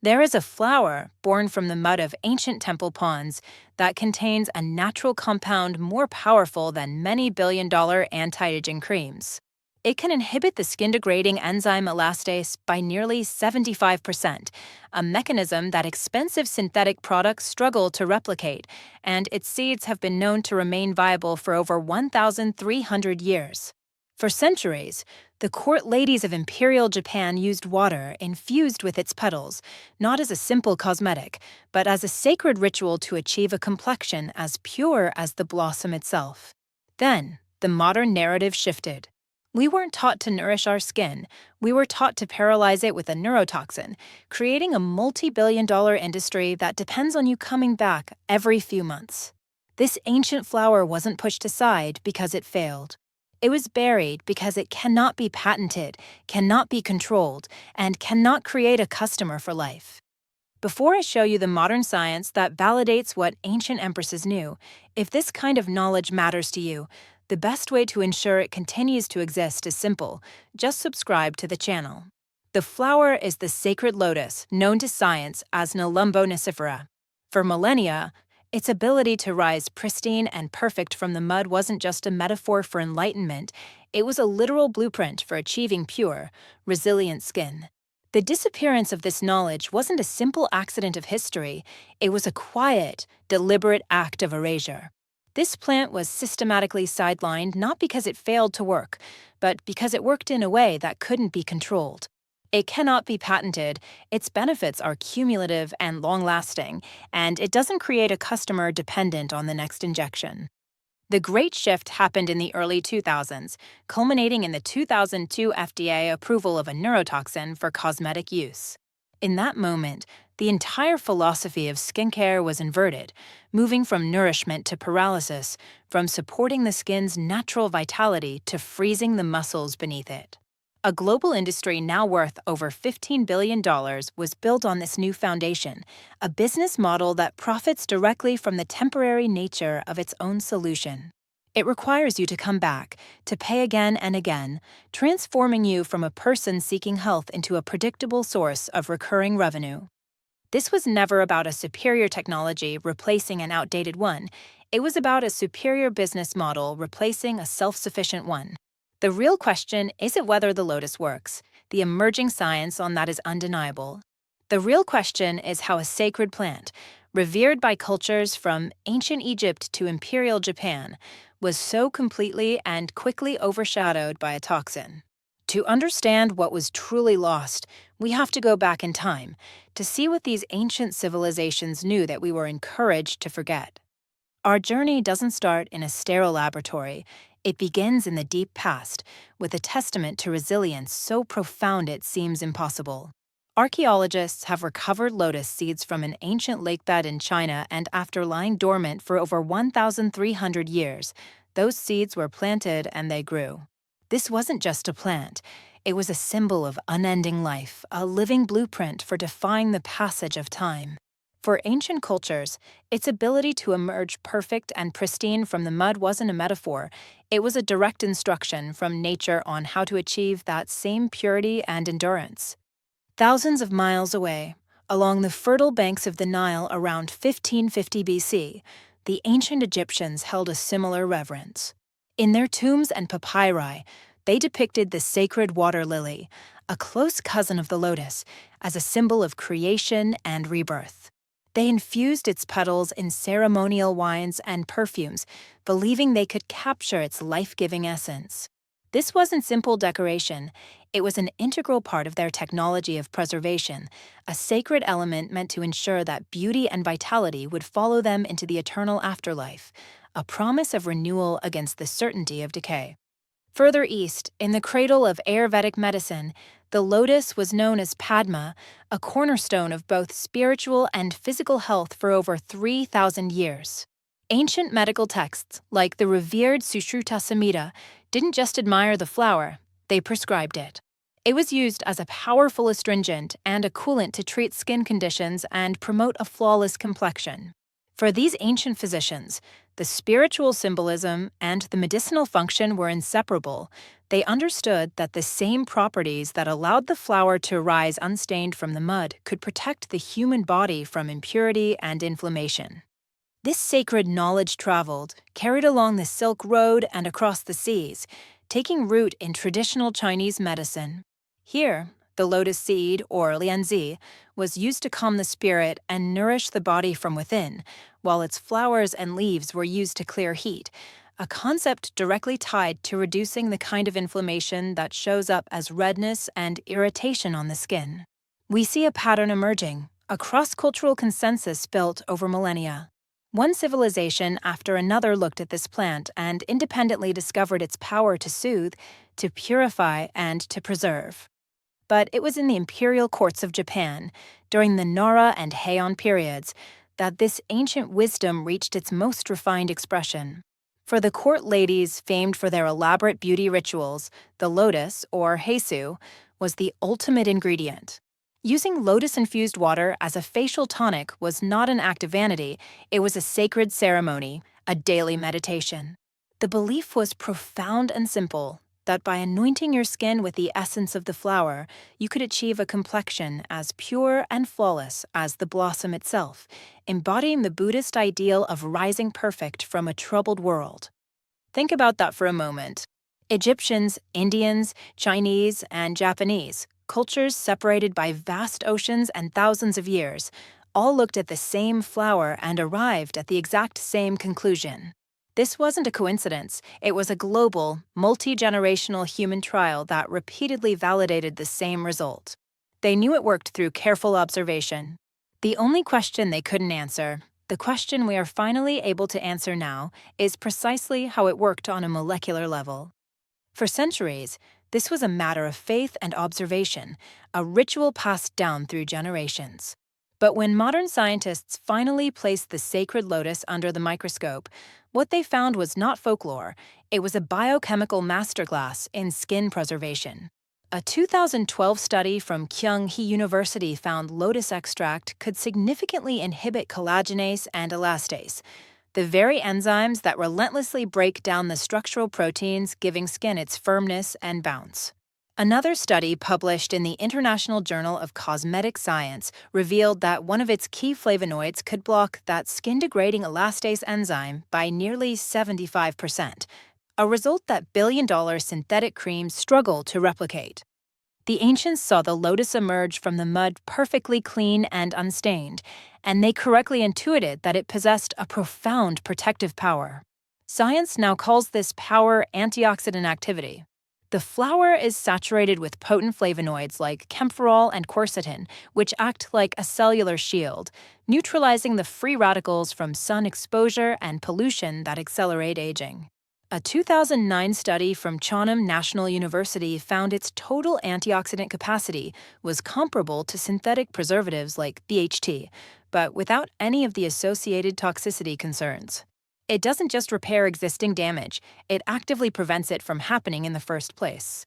There is a flower born from the mud of ancient temple ponds that contains a natural compound more powerful than many billion-dollar anti-aging creams. It can inhibit the skin-degrading enzyme elastase by nearly 75%, a mechanism that expensive synthetic products struggle to replicate, and its seeds have been known to remain viable for over 1,300 years. For centuries, the court ladies of Imperial Japan used water infused with its petals, not as a simple cosmetic, but as a sacred ritual to achieve a complexion as pure as the blossom itself. Then, the modern narrative shifted. We weren't taught to nourish our skin, we were taught to paralyze it with a neurotoxin, creating a multi-billion-dollar industry that depends on you coming back every few months. This ancient flower wasn't pushed aside because it failed. It was buried because it cannot be patented, cannot be controlled, and cannot create a customer for life. Before I show you the modern science that validates what ancient empresses knew, if this kind of knowledge matters to you, the best way to ensure it continues to exist is simple: just subscribe to the channel. The flower is the sacred lotus, known to science as Nelumbo nicifera. For millennia, its ability to rise pristine and perfect from the mud wasn't just a metaphor for enlightenment, it was a literal blueprint for achieving pure, resilient skin. The disappearance of this knowledge wasn't a simple accident of history, it was a quiet, deliberate act of erasure. This plant was systematically sidelined not because it failed to work, but because it worked in a way that couldn't be controlled. It cannot be patented, its benefits are cumulative and long-lasting, and it doesn't create a customer dependent on the next injection. The great shift happened in the early 2000s, culminating in the 2002 FDA approval of a neurotoxin for cosmetic use. In that moment, the entire philosophy of skincare was inverted, moving from nourishment to paralysis, from supporting the skin's natural vitality to freezing the muscles beneath it. A global industry now worth over $15 billion was built on this new foundation, a business model that profits directly from the temporary nature of its own solution. It requires you to come back, to pay again and again, transforming you from a person seeking health into a predictable source of recurring revenue. This was never about a superior technology replacing an outdated one. It was about a superior business model replacing a self-sufficient one. The real question isn't whether the lotus works. The emerging science on that is undeniable. The real question is how a sacred plant, revered by cultures from ancient Egypt to Imperial Japan, was so completely and quickly overshadowed by a toxin. To understand what was truly lost, we have to go back in time, to see what these ancient civilizations knew that we were encouraged to forget. Our journey doesn't start in a sterile laboratory. It begins in the deep past, with a testament to resilience so profound it seems impossible. Archaeologists have recovered lotus seeds from an ancient lakebed in China, and after lying dormant for over 1,300 years, those seeds were planted and they grew. This wasn't just a plant. It was a symbol of unending life, a living blueprint for defying the passage of time. For ancient cultures, its ability to emerge perfect and pristine from the mud wasn't a metaphor, it was a direct instruction from nature on how to achieve that same purity and endurance. Thousands of miles away, along the fertile banks of the Nile around 1550 BC, the ancient Egyptians held a similar reverence. In their tombs and papyri, they depicted the sacred water lily, a close cousin of the lotus, as a symbol of creation and rebirth. They infused its petals in ceremonial wines and perfumes, believing they could capture its life-giving essence. This wasn't simple decoration, it was an integral part of their technology of preservation, a sacred element meant to ensure that beauty and vitality would follow them into the eternal afterlife, a promise of renewal against the certainty of decay. Further east, in the cradle of Ayurvedic medicine, the lotus was known as Padma, a cornerstone of both spiritual and physical health for over 3,000 years. Ancient medical texts, like the revered Sushruta Samhita, didn't just admire the flower, they prescribed it. It was used as a powerful astringent and a coolant to treat skin conditions and promote a flawless complexion. For these ancient physicians, the spiritual symbolism and the medicinal function were inseparable. They understood that the same properties that allowed the flower to rise unstained from the mud could protect the human body from impurity and inflammation. This sacred knowledge traveled, carried along the Silk Road and across the seas, taking root in traditional Chinese medicine. Here, the lotus seed, or lianzi, was used to calm the spirit and nourish the body from within, while its flowers and leaves were used to clear heat, a concept directly tied to reducing the kind of inflammation that shows up as redness and irritation on the skin. We see a pattern emerging, a cross-cultural consensus built over millennia. One civilization after another looked at this plant and independently discovered its power to soothe, to purify, and to preserve. But it was in the imperial courts of Japan, during the Nara and Heian periods, that this ancient wisdom reached its most refined expression. For the court ladies famed for their elaborate beauty rituals, the lotus, or heisu, was the ultimate ingredient. Using lotus-infused water as a facial tonic was not an act of vanity, it was a sacred ceremony, a daily meditation. The belief was profound and simple, that by anointing your skin with the essence of the flower, you could achieve a complexion as pure and flawless as the blossom itself, embodying the Buddhist ideal of rising perfect from a troubled world. Think about that for a moment. Egyptians, Indians, Chinese, and Japanese, cultures separated by vast oceans and thousands of years, all looked at the same flower and arrived at the exact same conclusion. This wasn't a coincidence. It was a global, multi-generational human trial that repeatedly validated the same result. They knew it worked through careful observation. The only question they couldn't answer, the question we are finally able to answer now, is precisely how it worked on a molecular level. For centuries, this was a matter of faith and observation, a ritual passed down through generations. But when modern scientists finally placed the sacred lotus under the microscope, what they found was not folklore, it was a biochemical masterclass in skin preservation. A 2012 study from Kyung-hee University found lotus extract could significantly inhibit collagenase and elastase, the very enzymes that relentlessly break down the structural proteins giving skin its firmness and bounce. Another study published in the International Journal of Cosmetic Science revealed that one of its key flavonoids could block that skin-degrading elastase enzyme by nearly 75%, a result that billion-dollar synthetic creams struggle to replicate. The ancients saw the lotus emerge from the mud perfectly clean and unstained, and they correctly intuited that it possessed a profound protective power. Science now calls this power antioxidant activity. The flower is saturated with potent flavonoids like camphorol and quercetin, which act like a cellular shield, neutralizing the free radicals from sun exposure and pollution that accelerate aging. A 2009 study from Chatham National University found its total antioxidant capacity was comparable to synthetic preservatives like BHT, but without any of the associated toxicity concerns. It doesn't just repair existing damage, it actively prevents it from happening in the first place.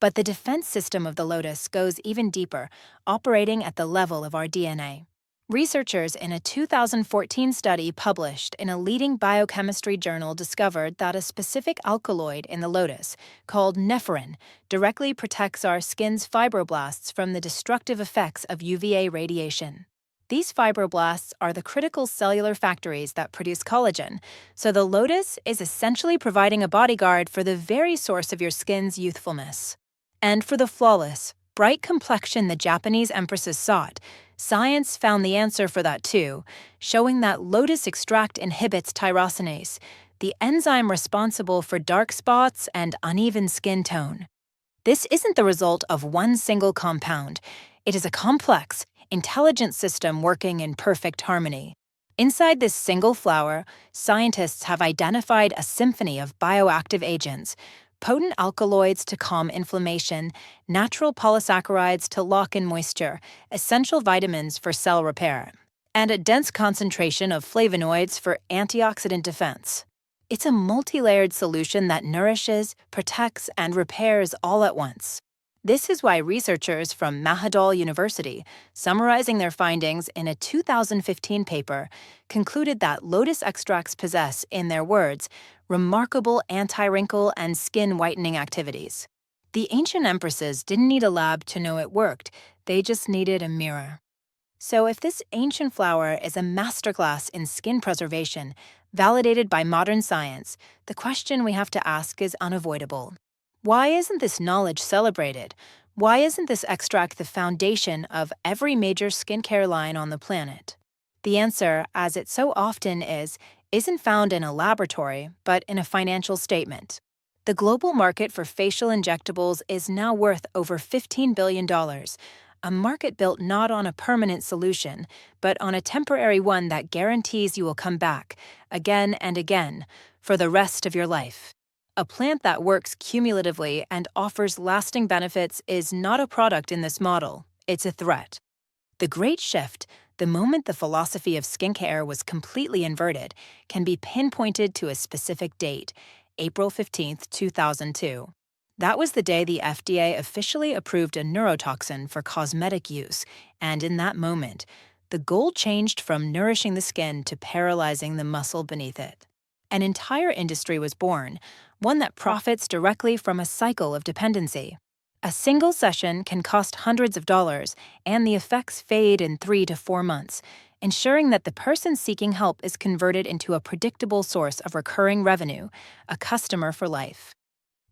But the defense system of the lotus goes even deeper, operating at the level of our DNA. Researchers in a 2014 study published in a leading biochemistry journal discovered that a specific alkaloid in the lotus, called nephrine, directly protects our skin's fibroblasts from the destructive effects of UVA radiation. These fibroblasts are the critical cellular factories that produce collagen, so the lotus is essentially providing a bodyguard for the very source of your skin's youthfulness. And for the flawless, bright complexion the Japanese empresses sought, science found the answer for that too, showing that lotus extract inhibits tyrosinase, the enzyme responsible for dark spots and uneven skin tone. This isn't the result of one single compound. It is a complex, intelligent system working in perfect harmony. Inside this single flower, scientists have identified a symphony of bioactive agents, potent alkaloids to calm inflammation, natural polysaccharides to lock in moisture, essential vitamins for cell repair, and a dense concentration of flavonoids for antioxidant defense. It's a multi-layered solution that nourishes, protects, and repairs all at once. This is why researchers from Mahidol University, summarizing their findings in a 2015 paper, concluded that lotus extracts possess, in their words, remarkable anti-wrinkle and skin whitening activities. The ancient empresses didn't need a lab to know it worked, they just needed a mirror. So if this ancient flower is a masterclass in skin preservation, validated by modern science, the question we have to ask is unavoidable. Why isn't this knowledge celebrated? Why isn't this extract the foundation of every major skincare line on the planet? The answer, as it so often is, isn't found in a laboratory, but in a financial statement. The global market for facial injectables is now worth over $15 billion, a market built not on a permanent solution, but on a temporary one that guarantees you will come back, again and again, for the rest of your life. A plant that works cumulatively and offers lasting benefits is not a product in this model, it's a threat. The great shift, the moment the philosophy of skincare was completely inverted, can be pinpointed to a specific date, April 15, 2002. That was the day the FDA officially approved a neurotoxin for cosmetic use, and in that moment, the goal changed from nourishing the skin to paralyzing the muscle beneath it. An entire industry was born, one that profits directly from a cycle of dependency. A single session can cost hundreds of dollars, and the effects fade in 3 to 4 months, ensuring that the person seeking help is converted into a predictable source of recurring revenue, a customer for life.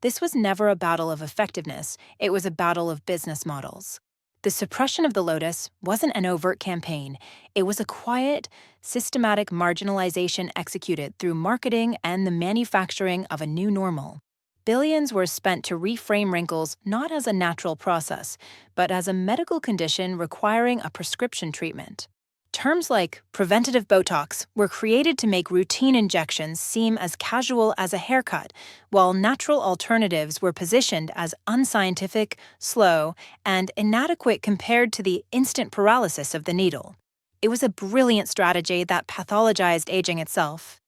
This was never a battle of effectiveness, it was a battle of business models. The suppression of the lotus wasn't an overt campaign, it was a quiet, systematic marginalization executed through marketing and the manufacturing of a new normal. Billions were spent to reframe wrinkles not as a natural process, but as a medical condition requiring a prescription treatment. Terms like preventative Botox were created to make routine injections seem as casual as a haircut, while natural alternatives were positioned as unscientific, slow, and inadequate compared to the instant paralysis of the needle. It was a brilliant strategy that pathologized aging itself.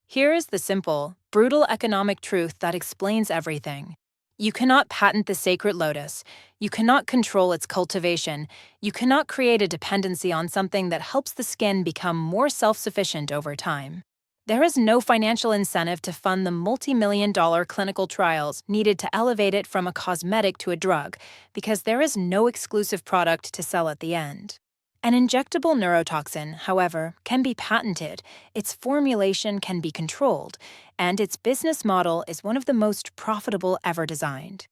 Here is the simple, brutal economic truth that explains everything. You cannot patent the sacred lotus. You cannot control its cultivation. You cannot create a dependency on something that helps the skin become more self-sufficient over time. There is no financial incentive to fund the multi-million-dollar clinical trials needed to elevate it from a cosmetic to a drug, because there is no exclusive product to sell at the end. An injectable neurotoxin, however, can be patented, its formulation can be controlled, and its business model is one of the most profitable ever designed.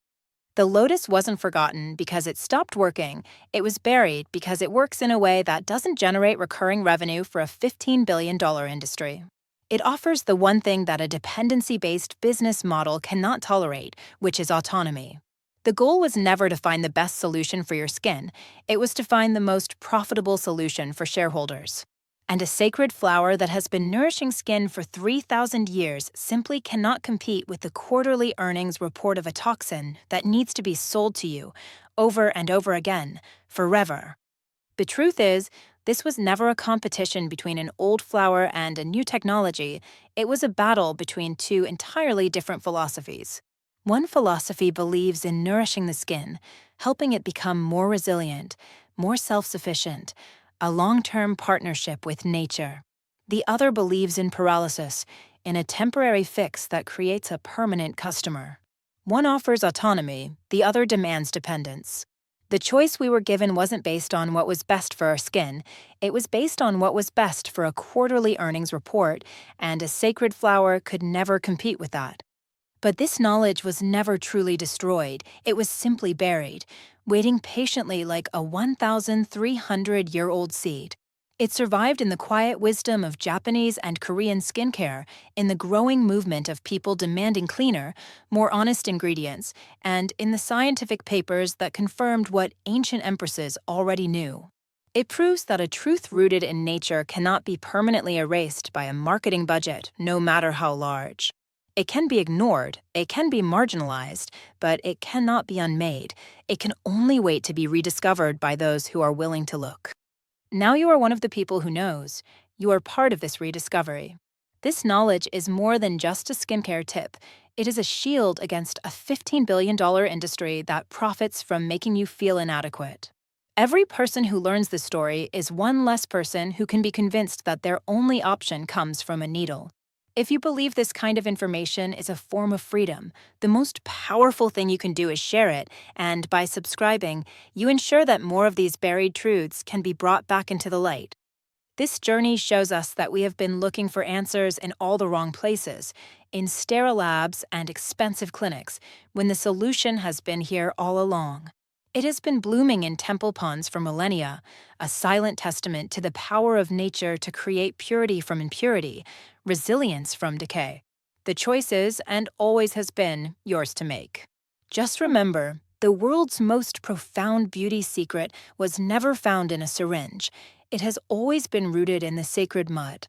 The lotus wasn't forgotten because it stopped working, it was buried because it works in a way that doesn't generate recurring revenue for a $15 billion industry. It offers the one thing that a dependency-based business model cannot tolerate, which is autonomy. The goal was never to find the best solution for your skin, it was to find the most profitable solution for shareholders. And a sacred flower that has been nourishing skin for 3,000 years simply cannot compete with the quarterly earnings report of a toxin that needs to be sold to you, over and over again, forever. The truth is, this was never a competition between an old flower and a new technology, it was a battle between two entirely different philosophies. One philosophy believes in nourishing the skin, helping it become more resilient, more self-sufficient, a long-term partnership with nature. The other believes in paralysis, in a temporary fix that creates a permanent customer. One offers autonomy, the other demands dependence. The choice we were given wasn't based on what was best for our skin, it was based on what was best for a quarterly earnings report, and a sacred flower could never compete with that. But this knowledge was never truly destroyed, it was simply buried, waiting patiently like a 1,300-year-old seed. It survived in the quiet wisdom of Japanese and Korean skincare, in the growing movement of people demanding cleaner, more honest ingredients, and in the scientific papers that confirmed what ancient empresses already knew. It proves that a truth rooted in nature cannot be permanently erased by a marketing budget, no matter how large. It can be ignored, it can be marginalized, but it cannot be unmade. It can only wait to be rediscovered by those who are willing to look. Now you are one of the people who knows. You are part of this rediscovery. This knowledge is more than just a skincare tip. It is a shield against a $15 billion industry that profits from making you feel inadequate. Every person who learns this story is one less person who can be convinced that their only option comes from a needle. If you believe this kind of information is a form of freedom, the most powerful thing you can do is share it, and by subscribing, you ensure that more of these buried truths can be brought back into the light. This journey shows us that we have been looking for answers in all the wrong places, in sterile labs and expensive clinics, when the solution has been here all along. It has been blooming in temple ponds for millennia, a silent testament to the power of nature to create purity from impurity, resilience from decay. The choice is, and always has been, yours to make. Just remember, the world's most profound beauty secret was never found in a syringe. It has always been rooted in the sacred mud.